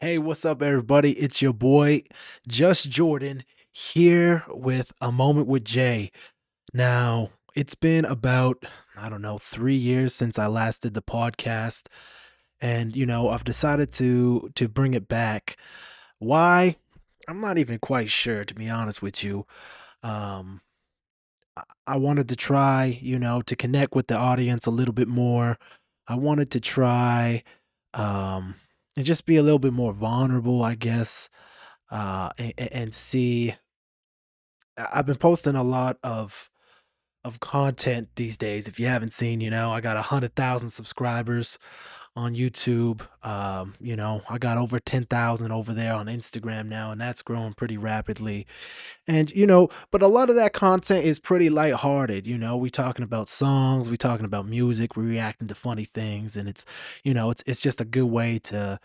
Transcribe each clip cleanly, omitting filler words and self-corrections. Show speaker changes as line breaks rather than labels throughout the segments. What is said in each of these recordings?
Hey, what's up, everybody? It's your boy, Just Jordan, here with a moment with Jay. Now, it's been about, I don't know, 3 years since I last did the podcast, and I've decided to bring it back. Why? I'm not even quite sure, to be honest with you. Um, I wanted to try, to connect with the audience a little bit more. I wanted to try, um, and just be a little bit more vulnerable, I guess, and see. I've been posting a lot of content these days. If you haven't seen, I got 100,000 subscribers on YouTube. I got over 10,000 over there on Instagram now, and that's growing pretty rapidly. And but a lot of that content is pretty lighthearted. We talking about songs, we talking about music, we reacting to funny things, and it's just a good way to.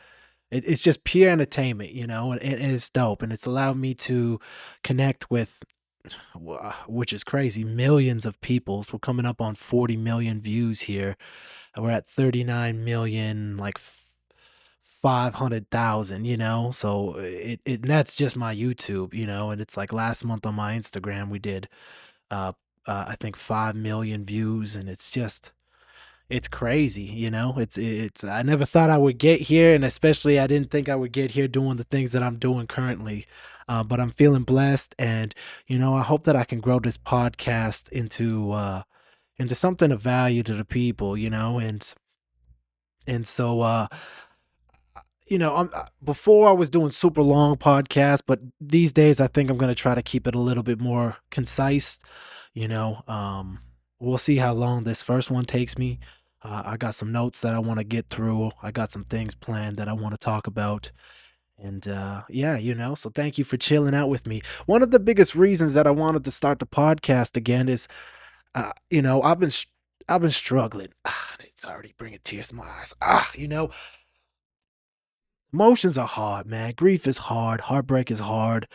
It's just pure entertainment, and it's dope, and it's allowed me to connect with, which is crazy, millions of people. So we're coming up on 40 million views here. And we're at 39 million, like 500,000, so and that's just my YouTube, and it's like last month on my Instagram we did uh I think 5 million views, and it's crazy, it's I never thought I would get here, and especially I didn't think I would get here doing the things that I'm doing currently. But I'm feeling blessed, and I hope that I can grow this podcast into something of value to the people, and so I'm before I was doing super long podcasts, but these days I think I'm going to try to keep it a little bit more concise. you know um we'll see how long this first one takes me. I got some notes that I want to get through. I got some things planned that I want to talk about. And yeah, so thank you for chilling out with me. One of the biggest reasons that I wanted to start the podcast again is I've been struggling. It's already bringing tears to my eyes. Emotions are hard, man. Grief is hard. Heartbreak is hard.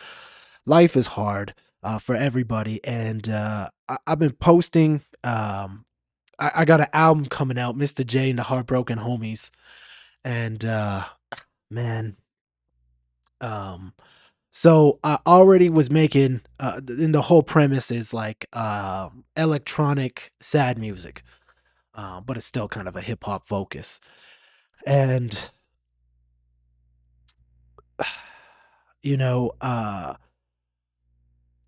Life is hard for everybody. And I've been posting. I got an album coming out, Mr. J and the Heartbroken Homies. And man, um, so I already was making, and the whole premise is like electronic sad music, but it's still kind of a hip hop focus. And you know, uh,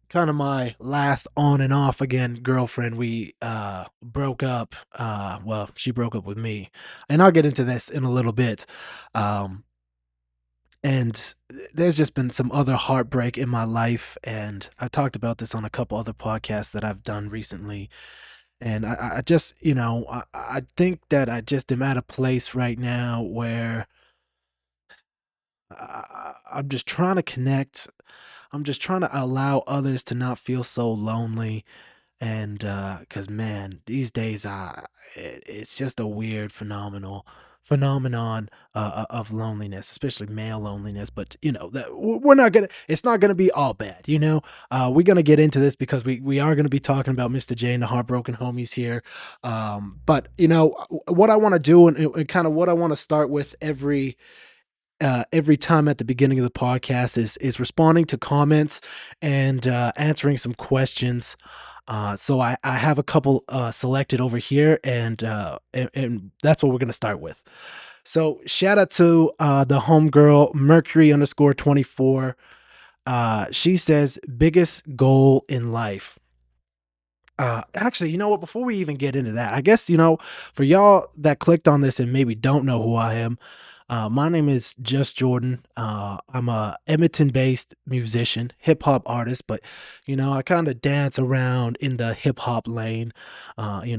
kind of my last on and off again girlfriend, we broke up. Well, she broke up with me, and I'll get into this in a little bit. um and there's just been some other heartbreak in my life, and I talked about this on a couple other podcasts that I've done recently. And I just, I think that I just am at a place right now where I'm just trying to connect. I'm just trying to allow others to not feel so lonely. And cuz man, these days it's just a weird phenomenon of loneliness, especially male loneliness. But that we're not gonna, it's not gonna be all bad. We're gonna get into this because we are gonna be talking about Mr. J and the Heartbroken Homies here. But what I want to do, and kind of what I want to start with every time at the beginning of the podcast is responding to comments and answering some questions. So I have a couple selected over here, and that's what we're gonna start with. So shout out to the homegirl Mercury underscore 24. She says biggest goal in life. Actually, you know what? Before we even get into that, I guess, for y'all that clicked on this and maybe don't know who I am, my name is Just Jordan. I'm a Edmonton-based musician, hip hop artist, but I kind of dance around in the hip hop lane. I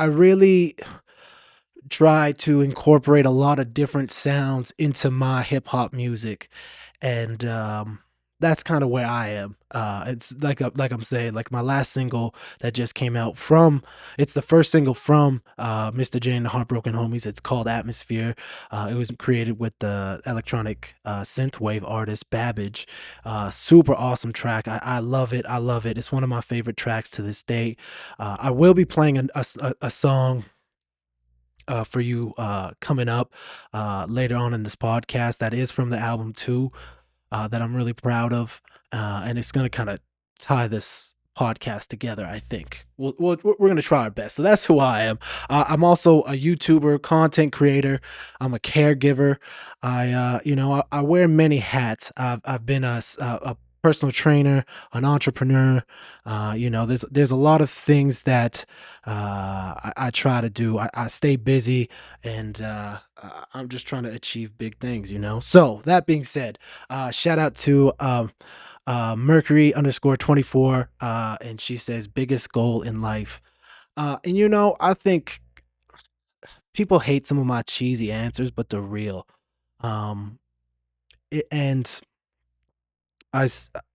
really try to incorporate a lot of different sounds into my hip hop music, and that's kind of where I am. It's like I'm saying, like my last single that just came out from, it's the first single from Mr. J and the Heartbroken Homies. It's called Atmosphere. It was created with the electronic synthwave artist Babbage. Super awesome track. I love it. I love it. It's one of my favorite tracks to this day. I will be playing a song for you coming up later on in this podcast. That is from the album too, that I'm really proud of, and it's gonna kind of tie this podcast together. I think we're gonna try our best. So that's who I am. I'm also a YouTuber, content creator. I'm a caregiver. I wear many hats. I've been a personal trainer, an entrepreneur. There's a lot of things that I try to do. I stay busy, and I'm just trying to achieve big things. So that being said, shout out to Mercury underscore 24. And she says, biggest goal in life. And I think people hate some of my cheesy answers, but they're real. Um, and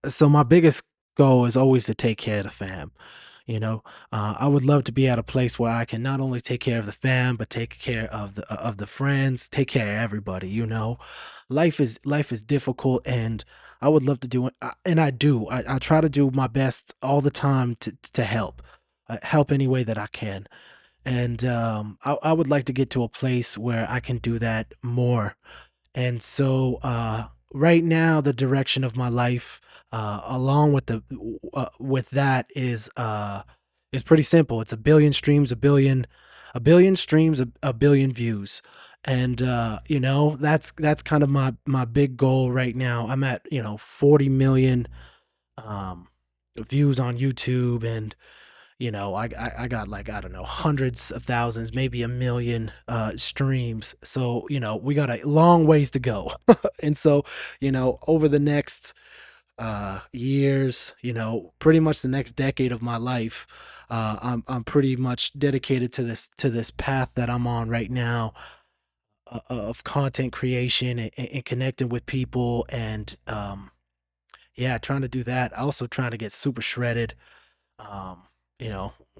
so my biggest goal is always to take care of the fam. I would love to be at a place where I can not only take care of the fam, but take care of the friends, take care of everybody. Life is difficult, and I would love to do it, and I do. I try to do my best all the time to help any way that I can, and I would like to get to a place where I can do that more. And so, right now, the direction of my life, along with the with that is pretty simple. It's a billion streams, a billion streams, a billion views, and that's kind of my big goal right now. I'm at 40 million um, views on YouTube, and I got, like, I don't know, hundreds of thousands, maybe a million streams. So, we got a long ways to go. And so, over the next years, pretty much the next decade of my life, I'm pretty much dedicated to this path that I'm on right now, of content creation, and connecting with people, and yeah, trying to do that. Also trying to get super shredded. um,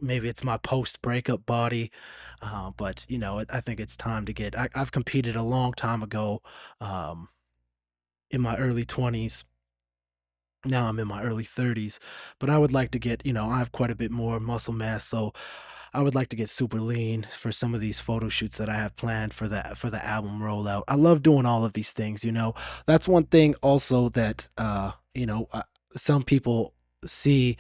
Maybe it's my post breakup body, but I think it's time to get. I've competed a long time ago, um, in my early 20s. Now I'm in my early 30s, but I would like to get. I have quite a bit more muscle mass, so I would like to get super lean for some of these photo shoots that I have planned for the album rollout. I love doing all of these things. That's one thing also that some people see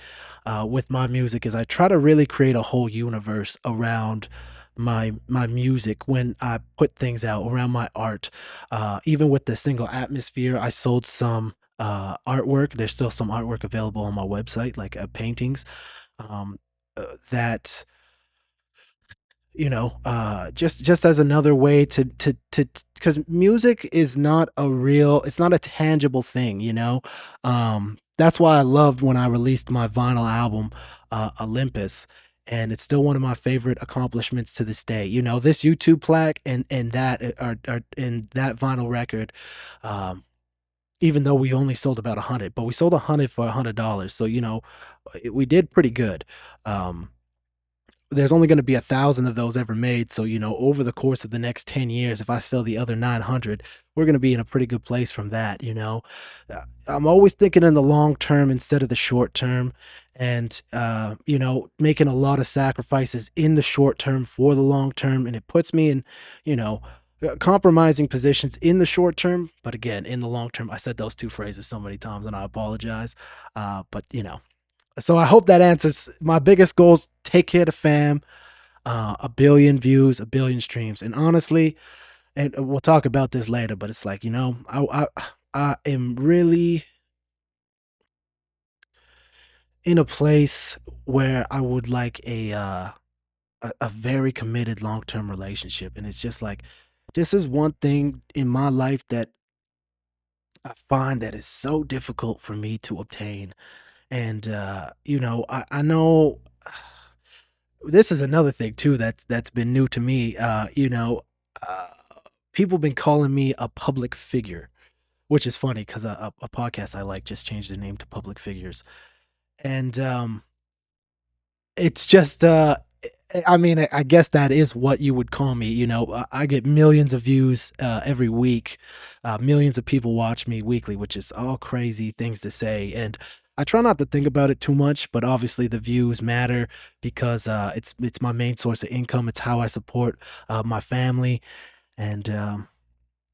with my music is I try to really create a whole universe around my music when I put things out around my art. Even with the single Atmosphere, I sold some artwork. There's still some artwork available on my website, like paintings, um, that just as another way to because music is not it's not a tangible thing. That's why I loved when I released my vinyl album, Olympus, and it's still one of my favorite accomplishments to this day. This YouTube plaque and that are in that vinyl record. um Even though we only sold about 100, but we sold 100 for $100, so we did pretty good. There's only going to be 1,000 of those ever made. So, over the course of the next 10 years, if I sell the other 900, we're going to be in a pretty good place from that. I'm always thinking in the long term instead of the short term, and, making a lot of sacrifices in the short term for the long term. And it puts me in, you know, compromising positions in the short term. But again, in the long term, I said those two phrases so many times, and I apologize. But, so I hope that answers my biggest goals. Take care of the fam, a billion views, a billion streams. And honestly, and we'll talk about this later, but it's like, I am really in a place where I would like a very committed long-term relationship. And it's just like, this is one thing in my life that I find that is so difficult for me to obtain. And I know this is another thing too that's been new to me. Uh, People been calling me a public figure, which is funny because a podcast I like just changed the name to Public Figures, and it's just I mean, I guess that is what you would call me. I get millions of views every week. Millions of people watch me weekly, which is all crazy things to say. And I try not to think about it too much, but obviously the views matter because it's my main source of income. It's how I support my family, and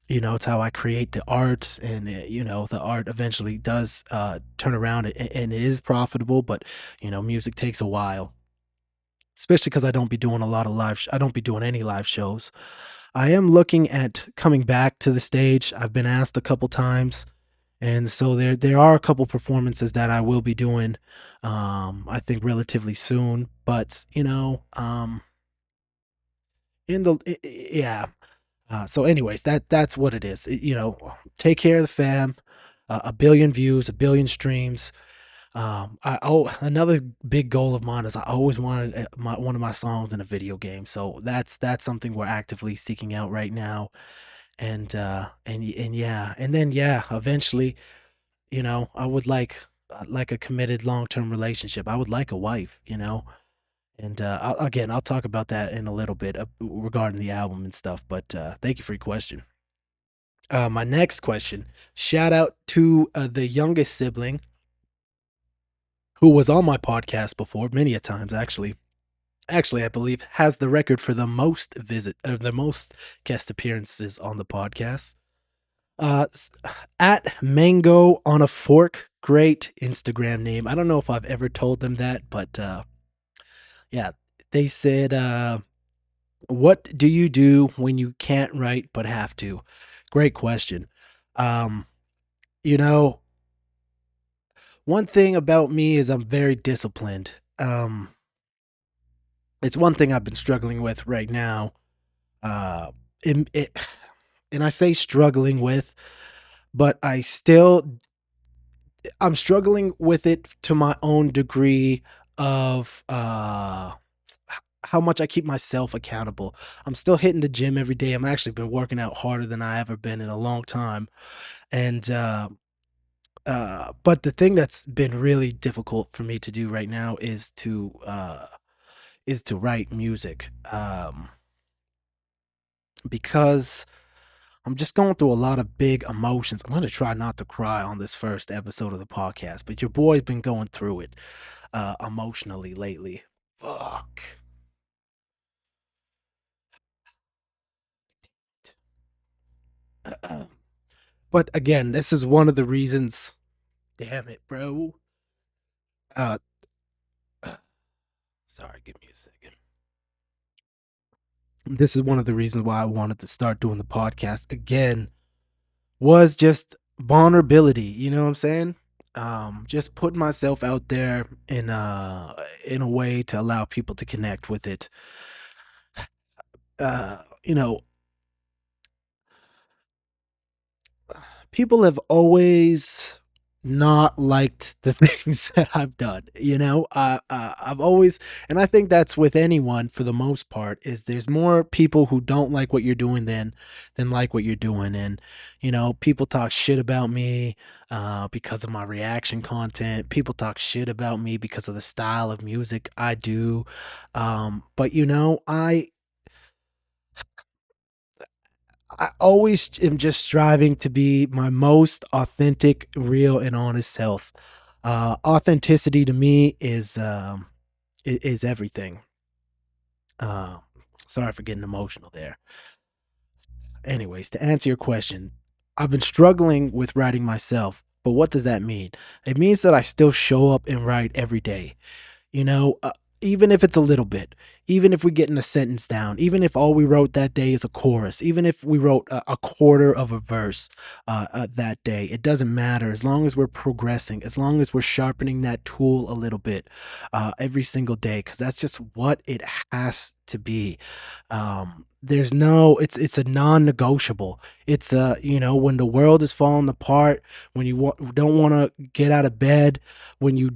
it's how I create the art, and the art eventually does turn around, and it is profitable. But music takes a while, especially because I don't be doing a lot of I don't be doing any live shows. I am looking at coming back to the stage. I've been asked a couple times, and so there are a couple performances that I will be doing. I think relatively soon, but yeah. So, anyways, that's what it is. Take care of the fam. A billion views, a billion streams. Another big goal of mine is I always wanted one of my songs in a video game. So that's something we're actively seeking out right now. And yeah, and then yeah, eventually, I would like a committed long-term relationship. I would like a wife. And again, I'll talk about that in a little bit regarding the album and stuff. But thank you for your question. My next question: shout out to the youngest sibling who was on my podcast before, many a times actually. Actually, I believe has the record for the most guest appearances on the podcast. Uh, at Mango on a Fork, great Instagram name. I don't know if I've ever told them that, but yeah, they said, "What do you do when you can't write but have to?" Great question. Um, you know, one thing about me is I'm very disciplined. It's one thing I've been struggling with right now. Uh, it, it, and I say struggling with, but I'm struggling with it to my own degree of how much I keep myself accountable. I'm still hitting the gym every day. I'm actually been working out harder than I ever been in a long time. And but the thing that's been really difficult for me to do right now is to write music. Because I'm just going through a lot of big emotions. I'm going to try not to cry on this first episode of the podcast, but your boy's been going through it emotionally lately. Fuck. But again, this is one of the reasons. Damn it, bro. Uh, sorry, give me a second. This is one of the reasons why I wanted to start doing the podcast again. Was just vulnerability. You know what I'm saying? Just putting myself out there in a way to allow people to connect with it. Uh, you know, people have always not liked the things that I've done. I've always, and I think that's with anyone for the most part, is there's more people who don't like what you're doing than like what you're doing. And people talk shit about me because of my reaction content. People talk shit about me because of the style of music I do. But I always am just striving to be my most authentic, real, and honest self. Authenticity to me is everything. Uh, Sorry for getting emotional there. Anyways, to answer your question, I've been struggling with writing myself, but what does that mean? It means that I still show up and write every day. you know, uh, Even if it's a little bit, even if we getting a sentence down, even if all we wrote that day is a chorus, even if we wrote a quarter of a verse that day, it doesn't matter as long as we're progressing, as long as we're sharpening that tool a little bit every single day, because that's just what it has to be. There's no, it's a non-negotiable. It's when the world is falling apart, when you don't want to get out of bed, when you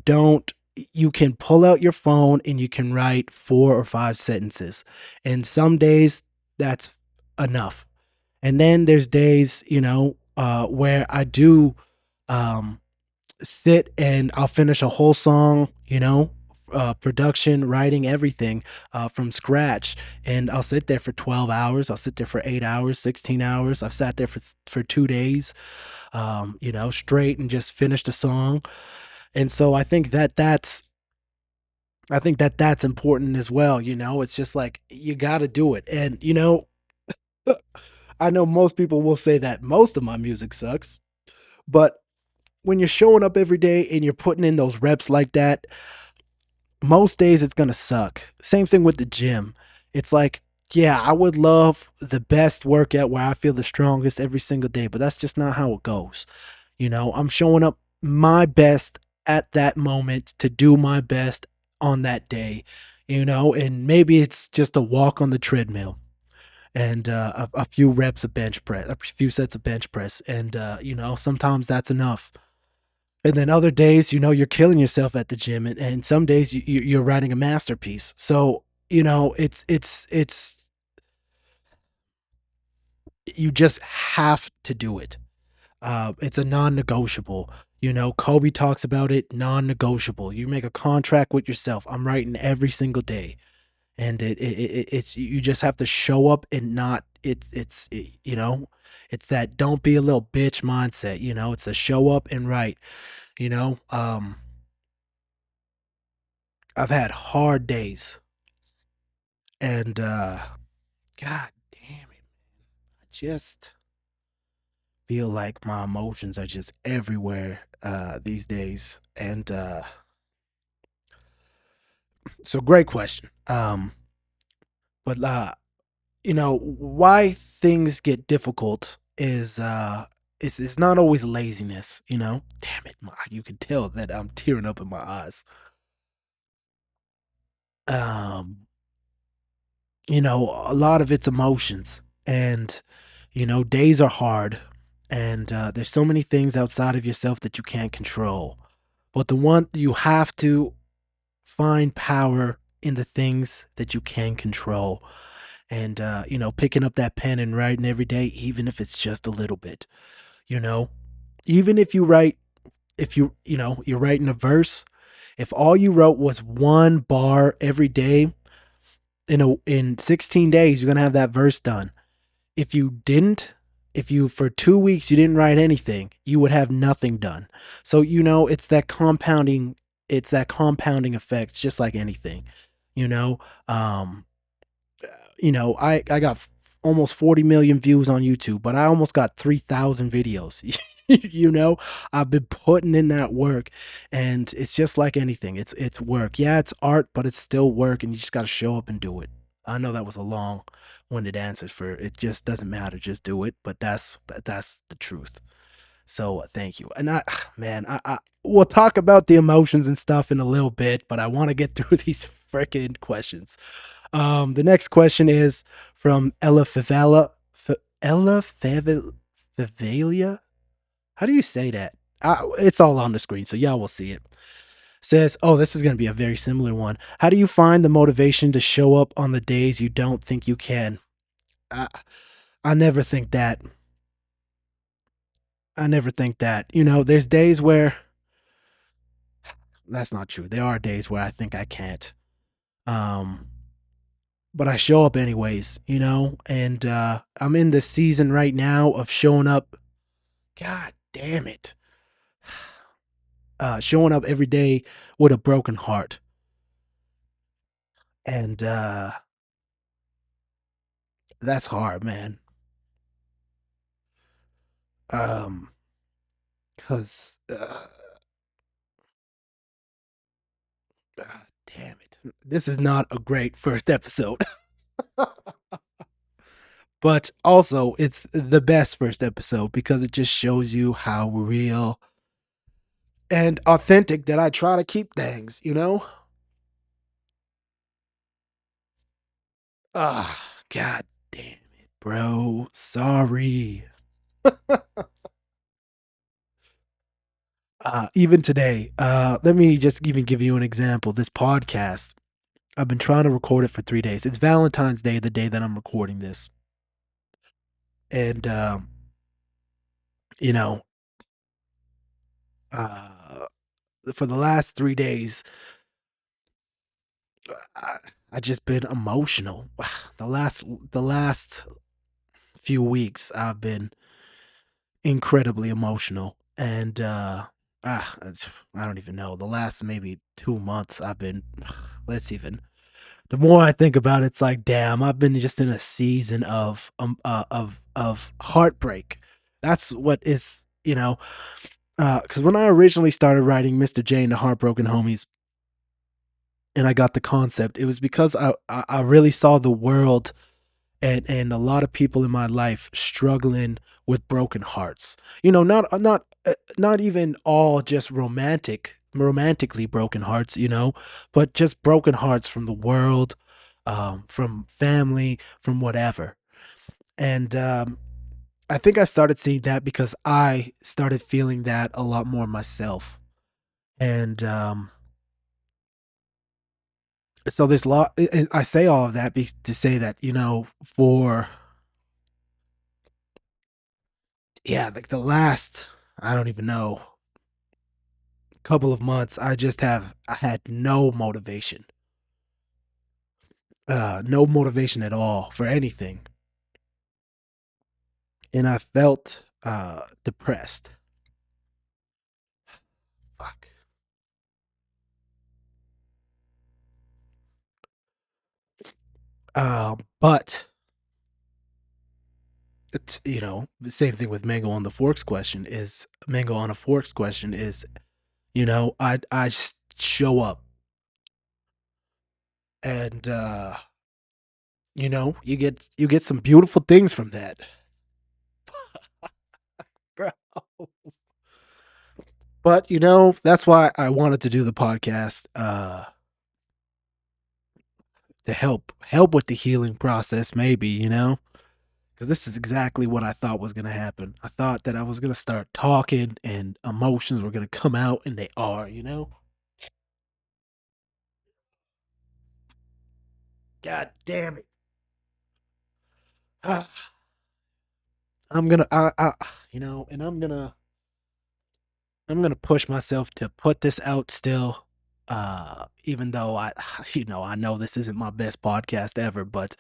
can pull out your phone and you can write 4 or 5 sentences. And some days that's enough. And then there's days, where I do um, sit and I'll finish a whole song, production, writing, everything from scratch. And I'll sit there for 12 hours. I'll sit there for 8 hours, 16 hours. I've sat there for 2 days, straight and just finished a song. And so I think that that's important as well. It's just like you got to do it. And I know most people will say that most of my music sucks, but when you're showing up every day and you're putting in those reps like that, most days it's gonna suck. Same thing with the gym. It's like, yeah, I would love the best workout where I feel the strongest every single day, but that's just not how it goes. I'm showing up my best at that moment to do my best on that day, and maybe it's just a walk on the treadmill and a few reps of bench press, a few sets of bench press, and sometimes that's enough. And then other days, you're killing yourself at the gym, and some days you're writing a masterpiece. So it's you just have to do it. It's a non-negotiable. Kobe talks about it, non-negotiable. You make a contract with yourself. I'm writing every single day, and it's you just have to show up and not. It's that don't be a little bitch mindset. It's a show up and write. You know, um, I've had hard days, and god damn it, I just feel like my emotions are just everywhere these days. And so great question. But why things get difficult is it's not always laziness. Damn it, you can tell that I'm tearing up in my eyes. Um a lot of it's emotions, and days are hard, and there's so many things outside of yourself that you can't control. But the one you have to find power in the things that you can control, and picking up that pen and writing every day, even if it's just a little bit. you know Even if you write, if you're writing a verse, if all you wrote was one bar every day, in 16 days you're going to have that verse done. If you didn't, if you for 2 weeks you didn't write anything, you would have nothing done. So it's that compounding effect, just like anything. you know um I got almost 40 million views on YouTube, but I almost got 3,000 videos. you know, I've been putting in that work, and it's just like anything. It's work. Yeah, it's art, but it's still work, and you just got to show up and do it. I know that was a long-winded answer for it. Just doesn't matter. Just do it. But that's the truth. So thank you. And man, we'll talk about the emotions and stuff in a little bit, but I want to get through these freaking questions. The next question is from Ella Favela. Ella Favalia? How do you say that? It's all on the screen, so y'all will see it. Says, oh, this is going to be a very similar one. How do you find the motivation to show up on the days you don't think you can? I, I never think that. I never think that. There's days where that's not true. There are days where I think I can't. Um, but I show up anyways, and I'm in the season right now of showing up. God damn it. Showing up every day with a broken heart. And that's hard, man. Um, cause damn it. This is not a great first episode. But also it's the best first episode because it just shows you how real and authentic that I try to keep things. Ah, god damn it, bro. Sorry. Even today, let me just even give you an example. This podcast, I've been trying to record it for 3 days. It's Valentine's Day, the day that I'm recording this. And, you know, uh, for the last 3 days, I, I just been emotional. The last few weeks, I've been incredibly emotional. And, I don't even know. The last maybe 2 months, I've been. Let's even. The more I think about it, it's like, damn, I've been just in a season of heartbreak. That's what is, because when I originally started writing Mr. J and the Heartbroken Homies, and I got the concept, it was because I really saw the world and a lot of people in my life struggling with broken hearts. Not even all just romantically broken hearts, but just broken hearts from the world, from family, from whatever. And I think I started seeing that because I started feeling that a lot more myself. And so there's a lot. And I say all of that to say that, for yeah, like the last, I don't even know, couple of months, I had no motivation, no motivation at all for anything, and I felt depressed. Fuck. But it's, the same thing with Mango on a Forks question is, I show up, and you get some beautiful things from that, bro. But that's why I wanted to do the podcast, to help with the healing process, maybe, because this is exactly what I thought was going to happen. I thought that I was going to start talking and emotions were going to come out, and they are. God damn it. Ah, I'm going to and I'm going to push myself to put this out still, even though I know this isn't my best podcast ever, but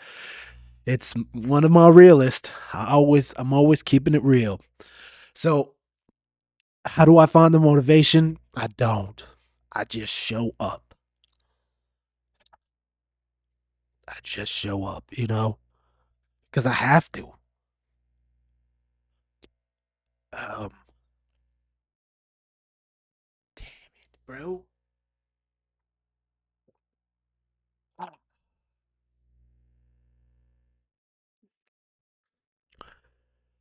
it's one of my realest. I'm always keeping it real. So, how do I find the motivation? I don't. I just show up. I just show up, because I have to. Um, damn it, bro.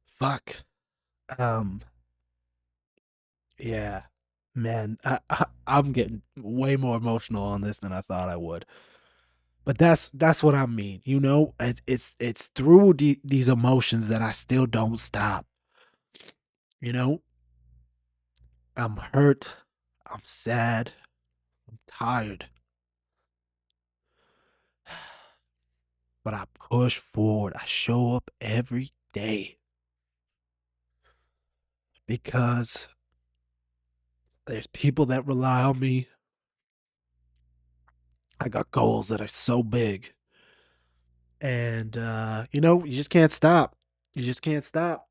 Fuck. Um, yeah, man. I'm getting way more emotional on this than I thought I would. But that's what I mean. It's through these emotions that I still don't stop. You know, I'm hurt. I'm sad. I'm tired. But I push forward. I show up every day because there's people that rely on me. I got goals that are so big. And you just can't stop. You just can't stop.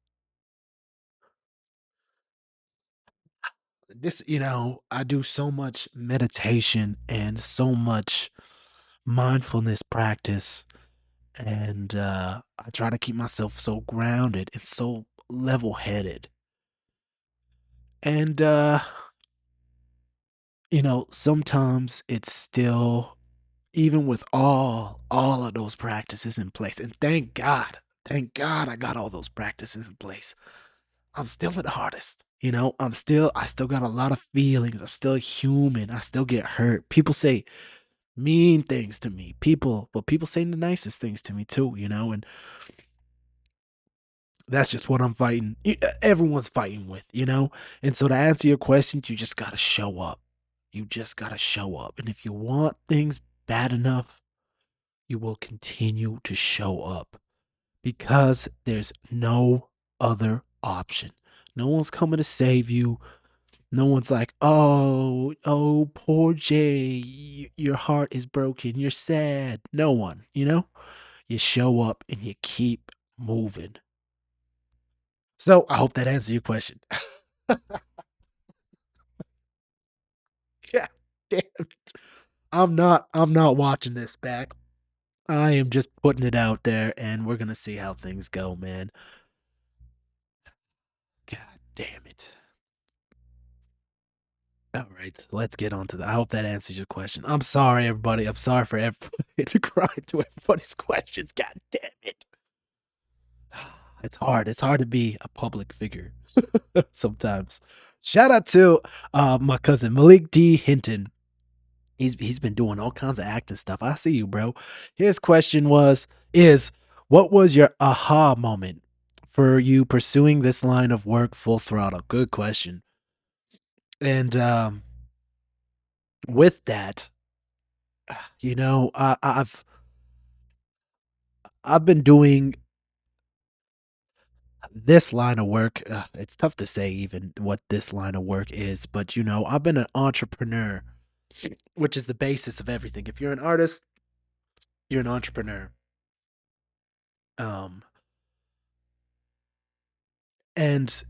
I do so much meditation and so much mindfulness practice, and I try to keep myself so grounded and so level-headed. And sometimes it's still, even with all of those practices in place, and thank God I got all those practices in place, I'm still the hardest. I still got a lot of feelings. I'm still human. I still get hurt. People say mean things to me. But people say the nicest things to me too, and that's just what I'm fighting. Everyone's fighting with. And so, to answer your question, you just gotta show up. You just gotta show up. And if you want things bad enough, you will continue to show up because there's no other option. No one's coming to save you. No one's like, oh, poor Jay, your heart is broken. You're sad. No one. You show up and you keep moving. So I hope that answers your question. Damn it. I'm not watching this back. I am just putting it out there and we're gonna see how things go, man. God damn it. All right, let's get on to that. I hope that answers your question. I'm sorry, everybody. I'm sorry for everybody to cry to everybody's questions. God damn it. It's hard. It's hard to be a public figure sometimes. Shout out to my cousin Malik D. Hinton. He's been doing all kinds of acting stuff. I see you, bro. His question is what was your aha moment for you pursuing this line of work full throttle? Good question. And with that, I've been doing this line of work. It's tough to say even what this line of work is, but I've been an entrepreneur, which is the basis of everything. If you're an artist, you're an entrepreneur. Um, and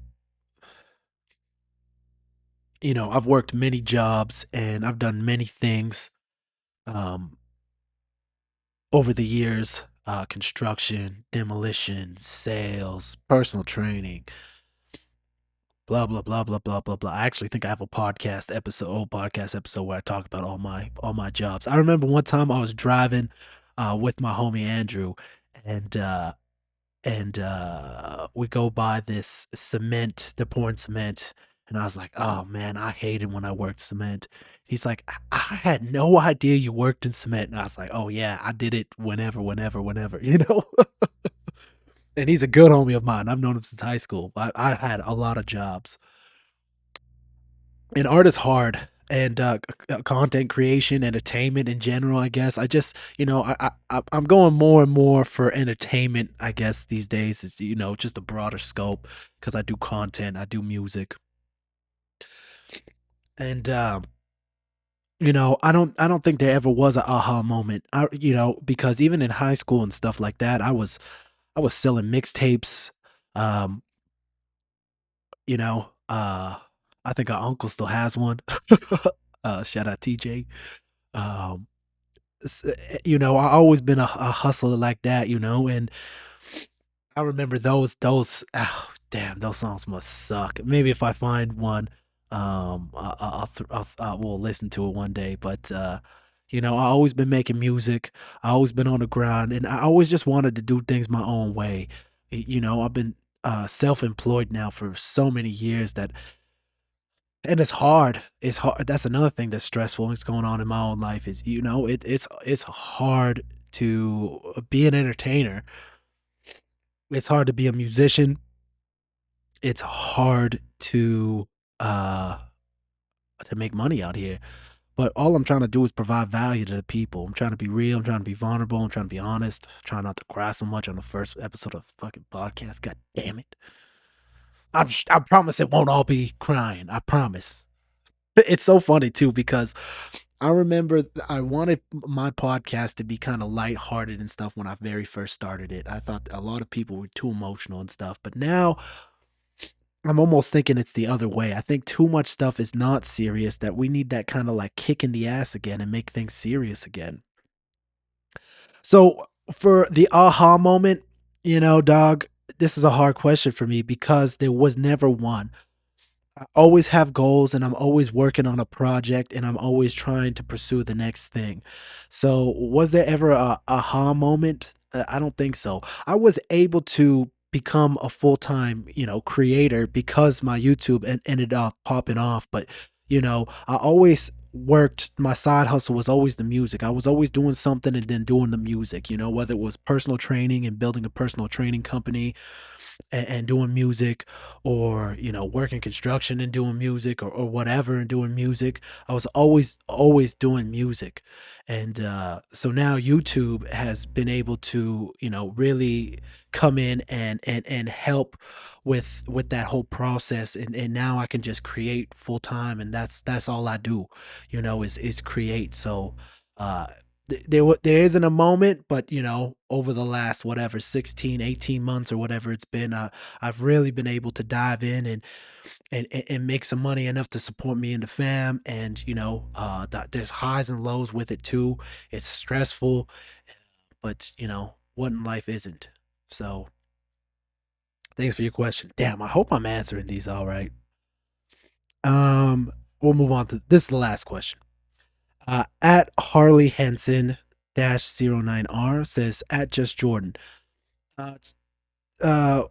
I've worked many jobs and I've done many things um, over the years: construction, demolition, sales, personal training, blah blah blah blah blah blah blah. I actually think I have a old podcast episode where I talk about all my jobs. I remember one time I was driving with my homie Andrew, and we go by this cement. They're pouring cement, and I was like, "Oh man, I hated when I worked cement." He's like, "I had no idea you worked in cement," and I was like, "Oh yeah, I did it whenever." And he's a good homie of mine. I've known him since high school. I had a lot of jobs. And art is hard, and content creation, entertainment in general. I guess I just, I'm going more and more for entertainment. I guess these days is just a broader scope because I do content, I do music, and I don't think there ever was a aha moment. Because even in high school and stuff like that, I was selling mixtapes. Um, you know, I think our uncle still has one. Shout out TJ. Um, I always been a hustler like that, and I remember those. Oh, damn, those songs must suck. Maybe if I find one, we'll listen to it one day. But I always been making music. I always been on the grind, and I always just wanted to do things my own way. I've been self-employed now for so many years that and it's hard. It's hard. That's another thing that's stressful. That's going on in my own life is it's hard to be an entertainer. It's hard to be a musician. It's hard uh to make money out here. But all I'm trying to do is provide value to the people. I'm trying to be real. I'm trying to be vulnerable. I'm trying to be honest. Trying not to cry so much on the first episode of the fucking podcast. God damn it. I promise it won't all be crying. I promise. It's so funny too because I remember I wanted my podcast to be kind of lighthearted and stuff when I very first started it. I thought a lot of people were too emotional and stuff, but now I'm almost thinking it's the other way. I think too much stuff is not serious, that we need that kind of like kick in the ass again and make things serious again. So for the aha moment, dog, this is a hard question for me because there was never one. I always have goals and I'm always working on a project and I'm always trying to pursue the next thing. So, was there ever a aha moment? I don't think so. I was able to become a full-time, creator because my YouTube ended up popping off, but I always worked my side hustle was always the music. I was always doing something and then doing the music, whether it was personal training and building a personal training company and doing music, or working construction and doing music, or whatever and doing music. I was always doing music. And so now YouTube has been able to really come in and help with that whole process, and now I can just create full time, and that's all I do, is create. So uh there isn't a moment, but over the last whatever 16, 18 months or whatever it's been, I've really been able to dive in and make some money enough to support me and the fam. And there's highs and lows with it too. It's stressful, but what in life isn't? So thanks for your question. Damn, I hope I'm answering these all right. Um, we'll move on to this. Is the last question. At Harley Henson -09R says at JusJrdn. Uh, uh,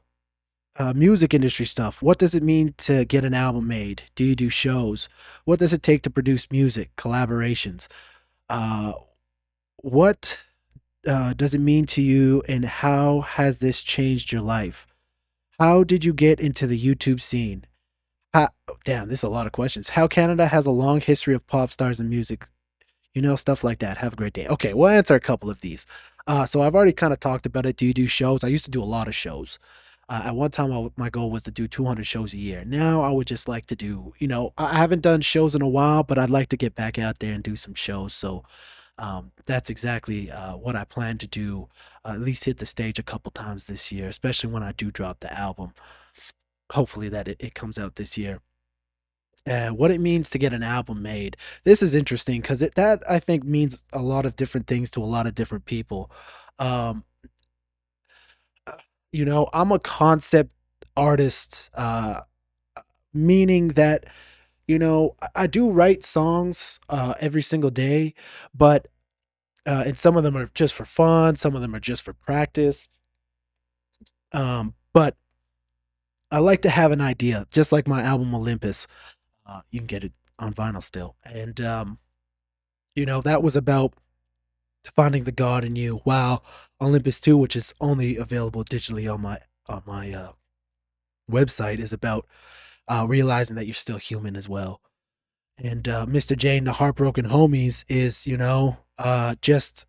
music industry stuff. What does it mean to get an album made? Do you do shows? What does it take to produce music? Collaborations. Uh, what does it mean to you, and how has this changed your life? How did you get into the YouTube scene? How, damn, this is a lot of questions. How Canada has a long history of pop stars and music. Stuff like that. Have a great day. Okay, we'll answer a couple of these. So I've already kind of talked about it. Do you do shows? I used to do a lot of shows. At one time, my goal was to do 200 shows a year. Now I would just like to do, I haven't done shows in a while, but I'd like to get back out there and do some shows. So that's exactly what I plan to do. At least hit the stage a couple times this year, especially when I do drop the album. Hopefully that it comes out this year. What it means to get an album made. This is interesting because that I think means a lot of different things to a lot of different people. Um, I'm a concept artist, meaning that I do write songs every single day, but and some of them are just for fun, some of them are just for practice. But I like to have an idea, just like my album Olympus. You can get it on vinyl still, and that was about finding the God in you. While Olympus 2, which is only available digitally on my website, is about realizing that you're still human as well. And Mr. Jane, the Heartbroken Homies, is just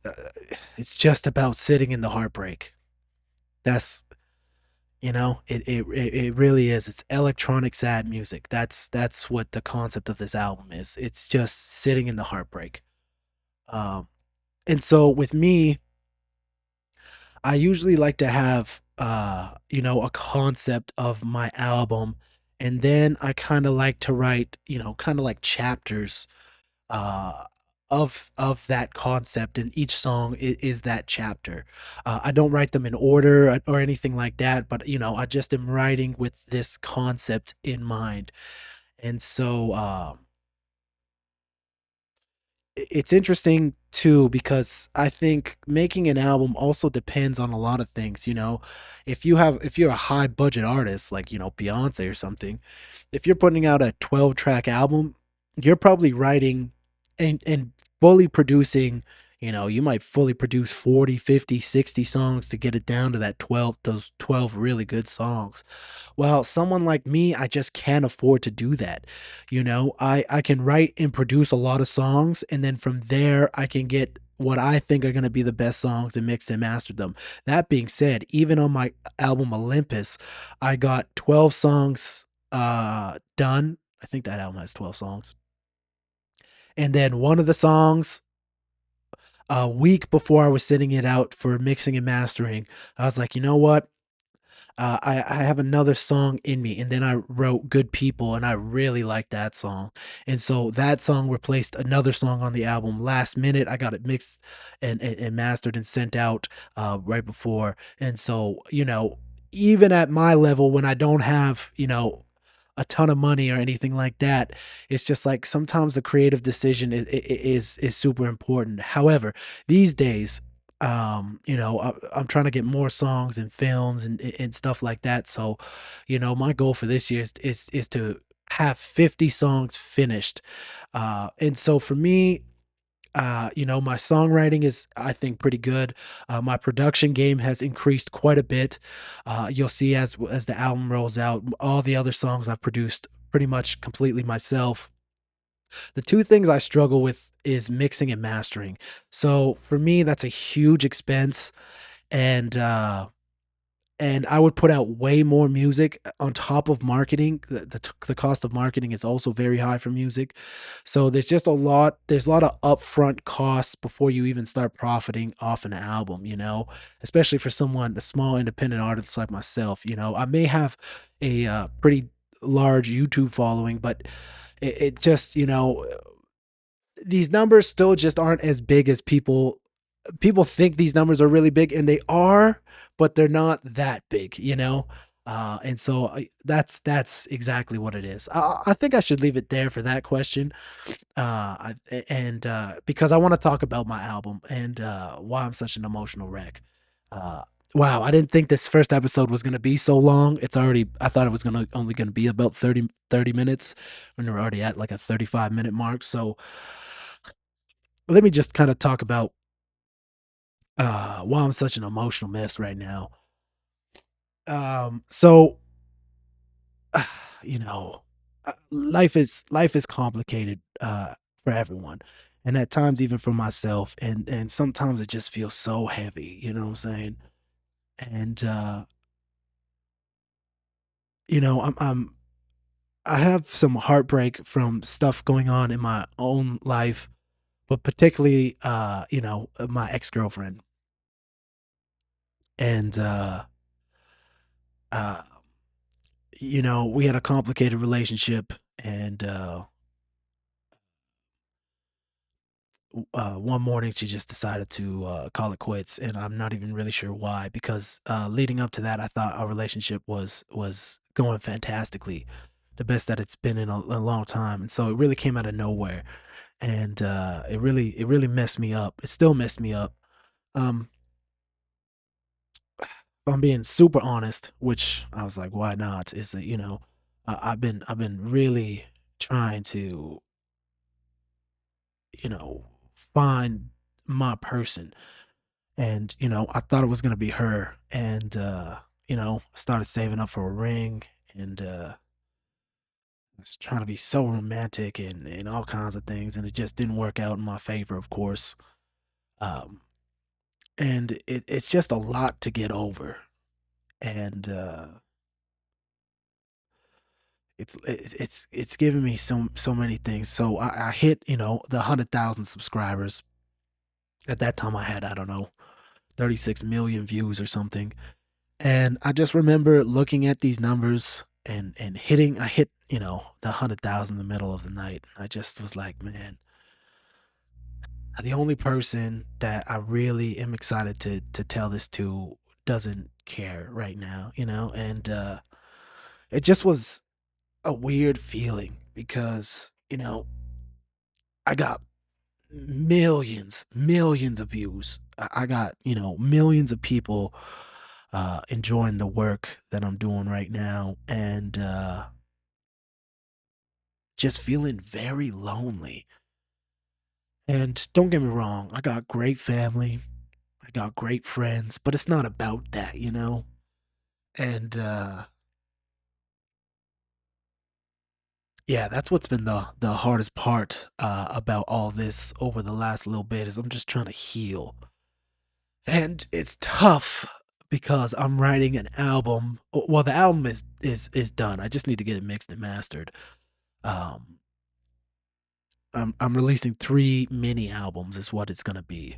uh, it's just about sitting in the heartbreak. That's it really is. It's electronic sad music. That's what the concept of this album is. It's just sitting in the heartbreak. Um, and so with me, I usually like to have a concept of my album, and then I kind of like to write, kind of like chapters uh of that concept, and each song is that chapter. I don't write them in order or anything like that, but I just am writing with this concept in mind. And so it's interesting too because I think making an album also depends on a lot of things. If you're a high budget artist like Beyonce or something, if you're putting out a 12 track album, you're probably writing and fully producing. You might fully produce 40, 50, 60 songs to get it down to that 12, those 12 really good songs. Well, someone like me, I just can't afford to do that. I can write and produce a lot of songs, and then from there, I can get what I think are going to be the best songs and mix and master them. That being said, even on my album Olympus, I got 12 songs done. I think that album has 12 songs. And then one of the songs, a week before I was sending it out for mixing and mastering, I was like, you know what? I have another song in me, and then I wrote Good People, and I really liked that song. And so that song replaced another song on the album last minute. I got it mixed and mastered and sent out right before. And so, even at my level, when I don't have, a ton of money or anything like that, it's just like sometimes the creative decision is super important. However, these days, I'm trying to get more songs and films and stuff like that. So, my goal for this year is to have 50 songs finished. And so for me, my songwriting is, I think, pretty good. My production game has increased quite a bit. You'll see as the album rolls out, all the other songs I've produced pretty much completely myself. The two things I struggle with is mixing and mastering. So for me, that's a huge expense, and and I would put out way more music on top of marketing. The cost of marketing is also very high for music. So there's a lot of upfront costs before you even start profiting off an album, especially for someone, a small independent artist like myself. I may have a pretty large YouTube following, but it just, these numbers still just aren't as big as people think these numbers are really big, and they are, but they're not that big. And so that's exactly what it is. I think I should leave it there for that question. And because I want to talk about my album and why I'm such an emotional wreck. Uh, wow, I didn't think this first episode was going to be so long. I thought it was only going to be about 30 minutes when we're already at like a 35-minute mark. So let me just kind of talk about why I'm such an emotional mess right now. So you know, life is complicated for everyone, and at times even for myself, and sometimes it just feels so heavy. You know what I'm saying? And I'm I have some heartbreak from stuff going on in my own life, but particularly my ex girlfriend, and uh we had a complicated relationship, and one morning she just decided to call it quits, and I'm not even really sure why. Because leading up to that, I thought our relationship was going fantastically, the best that it's been in a long time, and so it really came out of nowhere, and it really messed me up. It still messed me up. Um, if I'm being super honest, which I was like, why not? Is that I've been really trying to find my person. And I thought it was going to be her, and I started saving up for a ring, and I was trying to be so romantic and all kinds of things, and it just didn't work out in my favor, of course. um and it's just a lot to get over, and it's giving me so many things. So I hit the 100,000 subscribers. At that time I had, I don't know, 36 million views or something. And I just remember looking at these numbers and I hit, the 100,000 in the middle of the night. I just was like, man, the only person that I really am excited to tell this to doesn't care right now. And it just was a weird feeling because, I got millions of views. I got, millions of people enjoying the work that I'm doing right now, and just feeling very lonely. And don't get me wrong, I got great family, I got great friends, but it's not about that. And yeah, that's what's been the hardest part about all this over the last little bit, is I'm just trying to heal. And it's tough because I'm writing an album. Well, the album is done. I just need to get it mixed and mastered. Um I'm releasing 3 mini albums is what it's gonna be.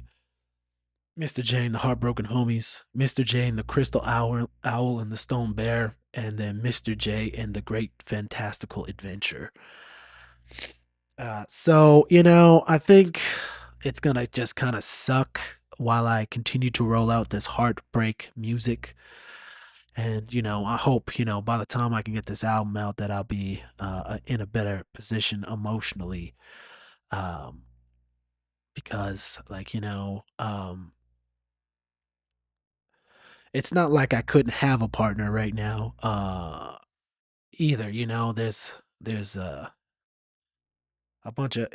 Mr. J and the Heartbroken Homies, Mr. J and the Crystal Owl and the Stone Bear, and then Mr. J and the Great Fantastical Adventure. So, I think it's gonna just kind of suck while I continue to roll out this heartbreak music. And, I hope, by the time I can get this album out, that I'll be in a better position emotionally. Um, because, like, it's not like I couldn't have a partner right now, either. There's a bunch of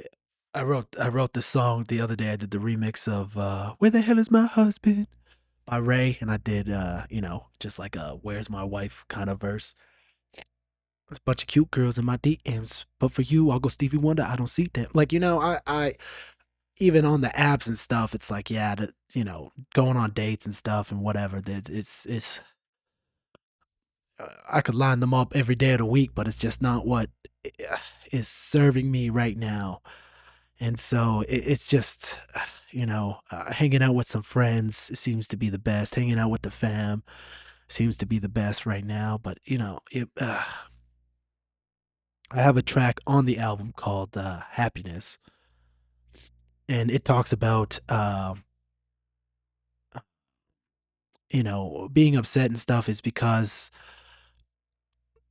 I wrote the song the other day. I did the remix of "Where the Hell Is My Husband" by Ray, and I did just like a "Where's My Wife" kind of verse. There's a bunch of cute girls in my DMs, but for you, I'll go Stevie Wonder. I don't see them. Like, I even on the apps and stuff, it's like, yeah, going on dates and stuff and whatever. It's I could line them up every day of the week, but it's just not what is serving me right now. And so it's just, hanging out with some friends seems to be the best. Hanging out with the fam seems to be the best right now. But, I have a track on the album called Happiness, and it talks about, being upset and stuff is because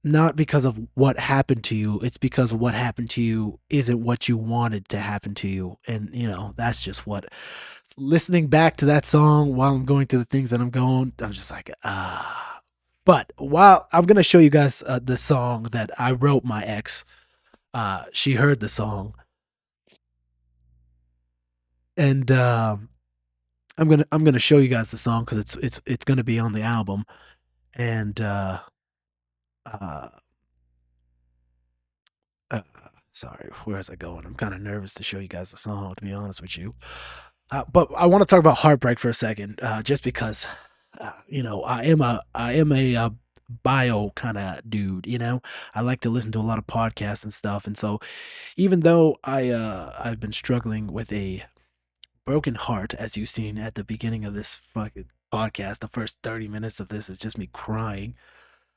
not because of what happened to you, it's because what happened to you isn't what you wanted to happen to you. And, that's just what listening back to that song while I'm going through the things that I'm just like, ah. But while I'm going to show you guys the song that I wrote my ex, she heard the song, and I'm gonna show you guys the song because it's gonna be on the album, and uh, uh, sorry, where's I going? I'm kind of nervous to show you guys the song, to be honest with you. But I want to talk about Heartbreak for a second, just because, I am a bio kind of dude. I like to listen to a lot of podcasts and stuff, and so even though I've been struggling with a broken heart, as you've seen at the beginning of this fucking podcast, the first 30 minutes of this is just me crying.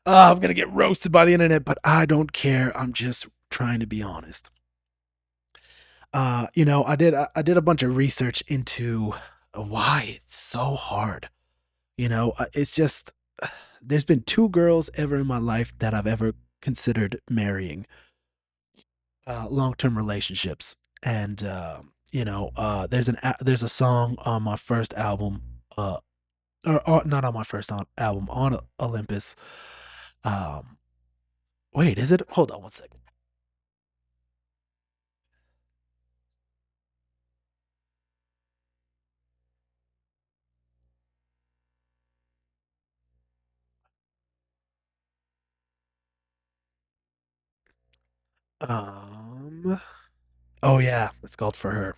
I'm gonna get roasted by the internet, but I don't care. I'm just trying to be honest. I did a bunch of research into why it's so hard. It's just there's been two girls ever in my life that I've ever considered marrying, long-term relationships, and there's a song on my first album, or not on my first album, on Olympus. Um, Wait, is it? Hold on one second. Um, oh yeah, it's called For Her.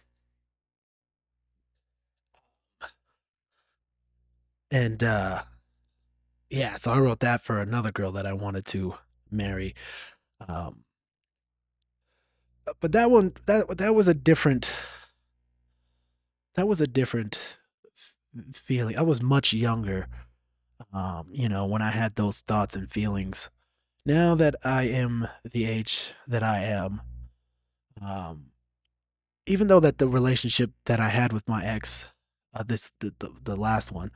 And yeah, so I wrote that for another girl that I wanted to marry. Um, but that one, that was a different feeling. I was much younger, when I had those thoughts and feelings. Now that I am the age that I am, um, even though that the relationship that I had with my ex, the last one,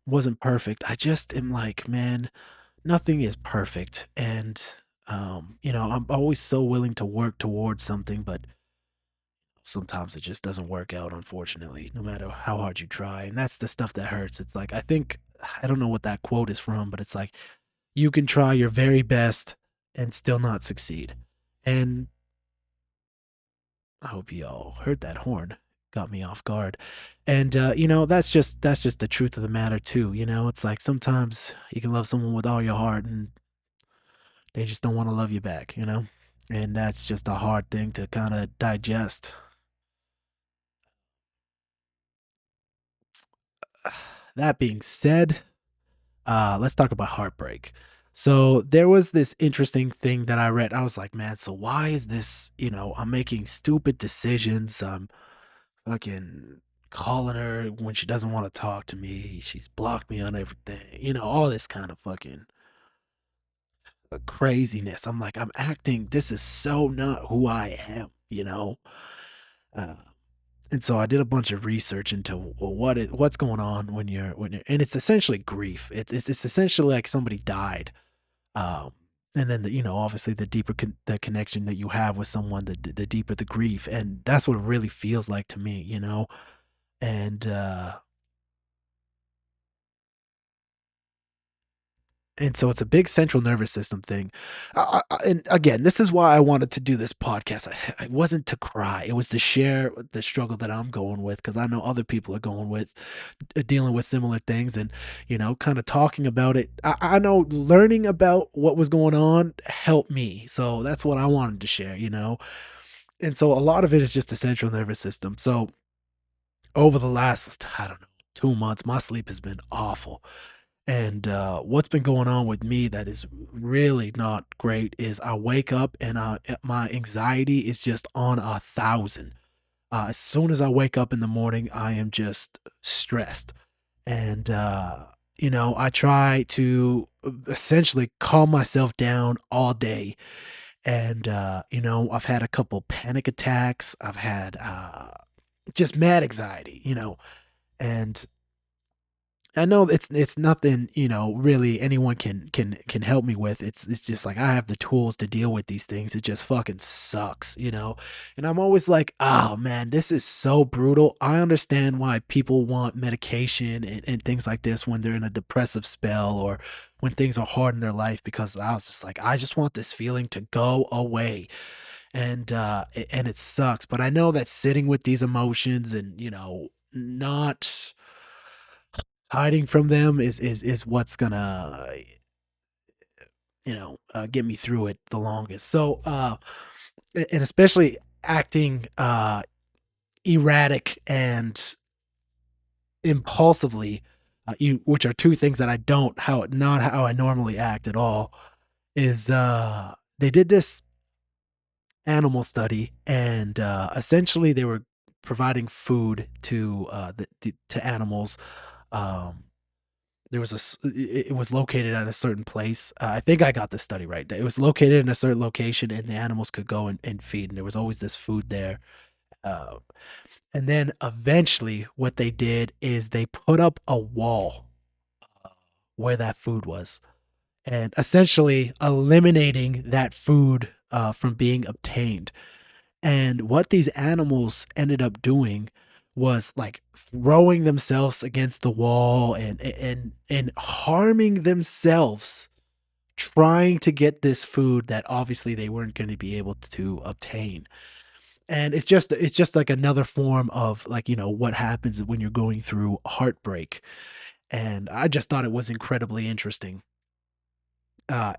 wasn't perfect, I just am like, man, nothing is perfect, and I'm always so willing to work towards something, but sometimes it just doesn't work out, unfortunately, no matter how hard you try, and that's the stuff that hurts. It's like I don't know what that quote is from, but it's like you can try your very best and still not succeed. And I hope you all heard that horn. Got me off guard. And that's just the truth of the matter too. It's like sometimes you can love someone with all your heart and they just don't want to love you back, And that's just a hard thing to kind of digest. That being said, let's talk about heartbreak. So there was this interesting thing that I read. I was like, man, so why is this? I'm making stupid decisions. I'm fucking calling her when she doesn't want to talk to me. She's blocked me on everything. All this kind of fucking craziness. I'm like, I'm acting. This is so not who I am. Uh, and so I did a bunch of research into what's going on and it's essentially grief. It's essentially like somebody died. And then obviously the deeper the connection that you have with someone, the deeper the grief, and that's what it really feels like to me. And so it's a big central nervous system thing. And again, this is why I wanted to do this podcast. I wasn't to cry. It was to share the struggle that I'm going with because I know other people are going with dealing with similar things and, kind of talking about it. I know learning about what was going on helped me. So that's what I wanted to share. And so a lot of it is just the central nervous system. So over the last, I don't know, 2 months, my sleep has been awful. And what's been going on with me that is really not great is I wake up and my anxiety is just on 1,000. As soon as I wake up in the morning, I am just stressed. And, I try to essentially calm myself down all day. And, I've had a couple panic attacks. I've had just mad anxiety, and I know it's nothing, really anyone can help me with. It's just like I have the tools to deal with these things. It just fucking sucks. And I'm always like, oh man, this is so brutal. I understand why people want medication and things like this when they're in a depressive spell or when things are hard in their life because I was just like, I just want this feeling to go away. And it sucks. But I know that sitting with these emotions and, not hiding from them is what's gonna get me through it the longest. So and especially acting erratic and impulsively, which are two things that I don't how not how I normally act at all, is they did this animal study and essentially they were providing food to to animals. um There was it was located at a certain place. I think I got the study right. It was located in a certain location, and the animals could go and feed, and there was always this food there. Uh, and then eventually, what they did is they put up a wall where that food was, and essentially eliminating that food from being obtained. And what these animals ended up doing was like throwing themselves against the wall and harming themselves trying to get this food that obviously they weren't going to be able to obtain. And it's just like another form of like, what happens when you're going through heartbreak. And I just thought it was incredibly interesting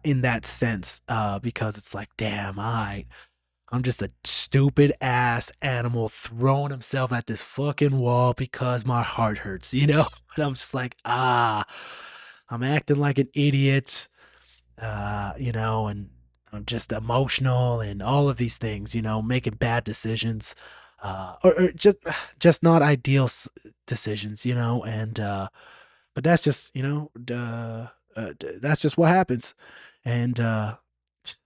in that sense because it's like, damn, I'm just a stupid ass animal throwing himself at this fucking wall because my heart hurts? And I'm just like, I'm acting like an idiot, and I'm just emotional and all of these things, making bad decisions, or just not ideal decisions, and but that's just that's just what happens, and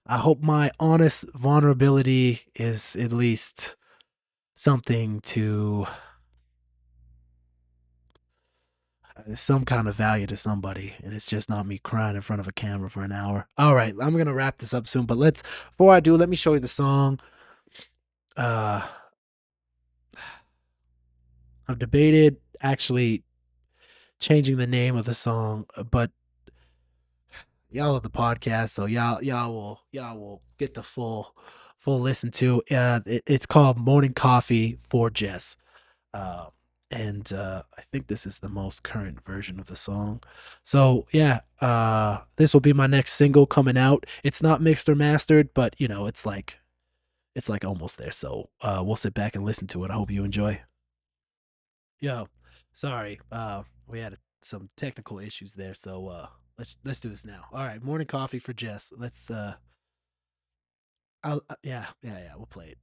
I hope my honest vulnerability is at least something to some kind of value to somebody, and it's just not me crying in front of a camera for an hour. All right, I'm gonna wrap this up soon, but before I do, let me show you the song. Uh, I've debated actually changing the name of the song, but y'all have the podcast, so y'all will get the full listen to. It's called Morning Coffee for Jess. Uh, and I think this is the most current version of the song. So yeah, this will be my next single coming out. It's not mixed or mastered, but it's like almost there. So we'll sit back and listen to it. I hope you enjoy. Yo, sorry, we had some technical issues there, so let's do this now. All right, Morning Coffee for Jess. Yeah, we'll play it.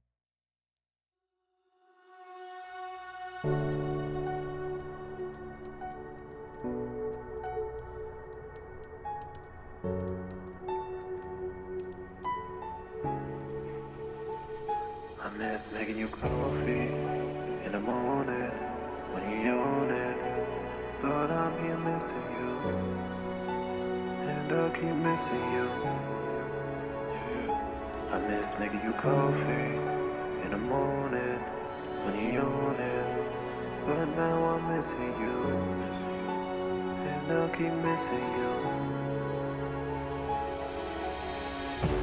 I miss making you coffee in the morning when you own it. But I'm here missing you, and I keep missing you. I miss making you coffee in the morning when you own it. But now I'm missing you, and I keep missing you.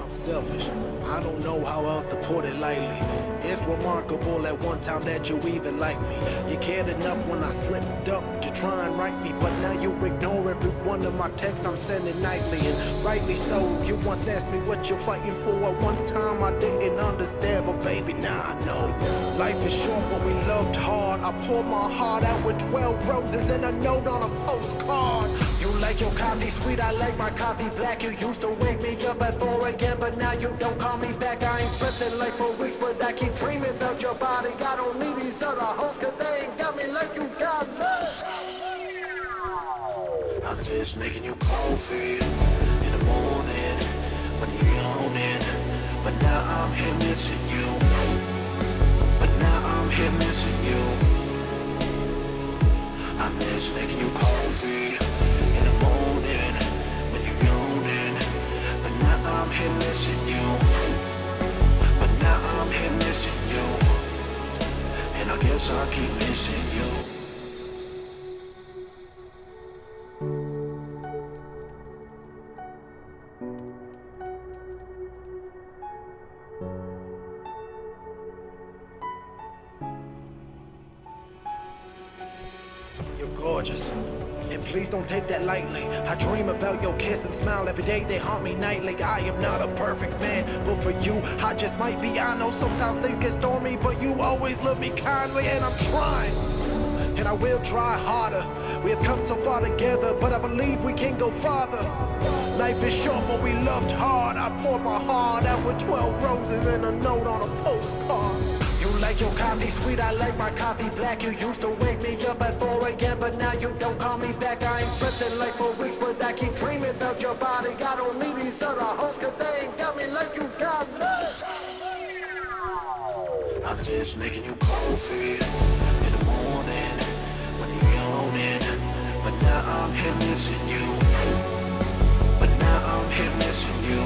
I'm selfish. I don't know how else to put it lightly. It's remarkable at one time that you even liked me. You cared enough when I slipped up to try and write me, but now you ignore every one of my texts I'm sending nightly, and rightly so. You once asked me what you're fighting for. At one time I didn't understand, but baby, now I know. Life is short, but we loved hard. I poured my heart out with 12 roses and a note on a postcard. You like your coffee sweet, I like my coffee black. You used to wake me up at 4 a.m., but now you don't call me back. I ain't slept in like 4 weeks, but I keep dreaming about your body. I don't need these other hoes, cause they ain't got me like you got me. I'm just making you coffee in the morning when you're yawning. But now I'm here missing you. But now I'm here missing you. I'm just making you coffee in the morning when you're yawning. But now I'm here missing you. But now I'm here missing you. And I guess I'll keep missing you. You're gorgeous, and please don't take that lightly. I dream about your kiss and smile every day, they haunt me nightly. I am not a perfect man, but for you, I just might be. I know sometimes things get stormy, but you always love me kindly, and I'm trying. And I will try harder. We have come so far together, but I believe we can go farther. Life is short, but we loved hard. I poured my heart out with 12 roses and a note on a postcard. You like your coffee sweet, I like my coffee black. You used to wake me up at 4 a.m., but now you don't call me back. I ain't slept in like 4 weeks, but I keep dreaming about your body. I don't need these other hoes, cause they ain't got me like you got me. I'm just making you coffee in the morning when you're yawning. But now I'm here missing you. But now I'm here missing you.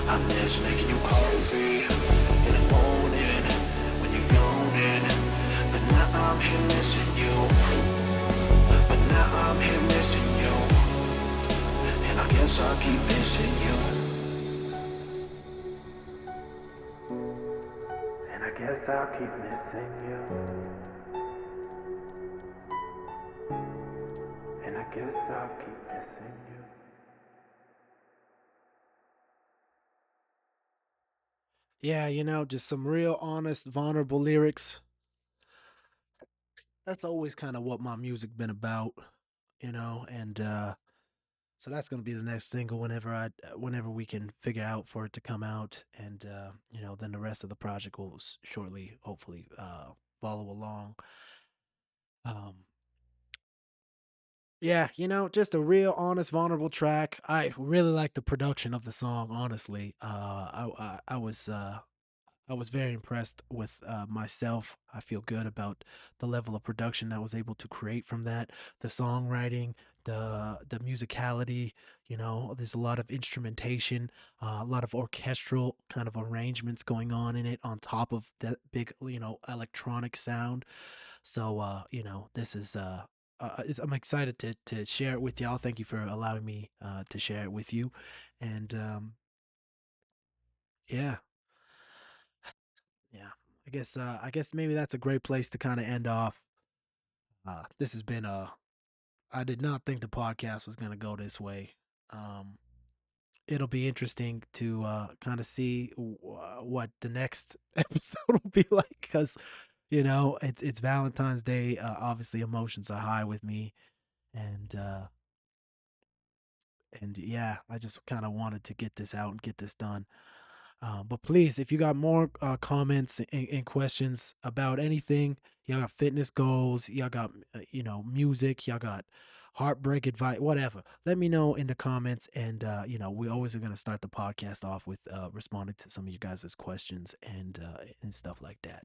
I'm just making you coffee in the morning when you're yawning. But now I'm here missing you. But now I'm here missing you. And I guess I'll keep missing you. And I guess I'll keep missing you. And I guess I'll keep missing you. Yeah, just some real honest, vulnerable lyrics. That's always kind of what my music been about, and so that's gonna be the next single whenever we can figure out for it to come out, and then the rest of the project will shortly, hopefully, follow along. Um, yeah, just a real honest, vulnerable track. I really like the production of the song. Honestly, I was very impressed with myself. I feel good about the level of production I was able to create from that. The songwriting, the musicality. There's a lot of instrumentation, a lot of orchestral kind of arrangements going on in it, on top of that big, electronic sound. So, this is. I'm excited to share it with y'all. Thank you for allowing me to share it with you, and yeah, yeah. I guess maybe that's a great place to kind of end off. This has been a. I did not think the podcast was gonna go this way. Um, it'll be interesting to kind of see what the next episode will be like, because it's Valentine's Day. Obviously, emotions are high with me, and yeah, I just kind of wanted to get this out and get this done. But please, if you got more comments and questions about anything, y'all got fitness goals, y'all got music, y'all got heartbreak advice, whatever. Let me know in the comments, and we always are gonna start the podcast off with responding to some of you guys' questions and stuff like that.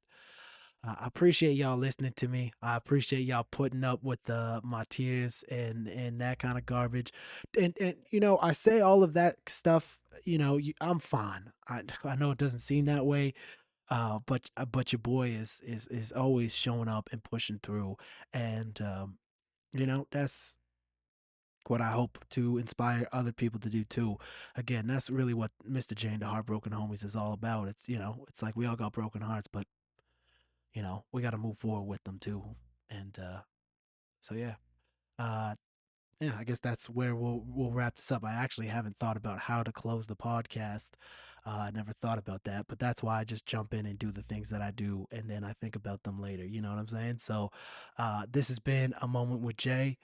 I appreciate y'all listening to me. I appreciate y'all putting up with my tears and that kind of garbage. And I say all of that stuff. I'm fine. I know it doesn't seem that way. But your boy is always showing up and pushing through, and that's what I hope to inspire other people to do too. Again, that's really what Mr. J and the Heartbroken Homies is all about. It's like we all got broken hearts, but we got to move forward with them too. And so yeah, uh, yeah, I guess that's where we'll wrap this up. I actually haven't thought about how to close the podcast. I never thought about that, but that's why I just jump in and do the things that I do, and then I think about them later. You know what I'm saying? So, this has been a moment with Jay,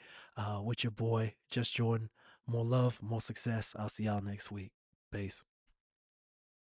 with your boy, Just Jordan. More love, more success. I'll see y'all next week. Peace.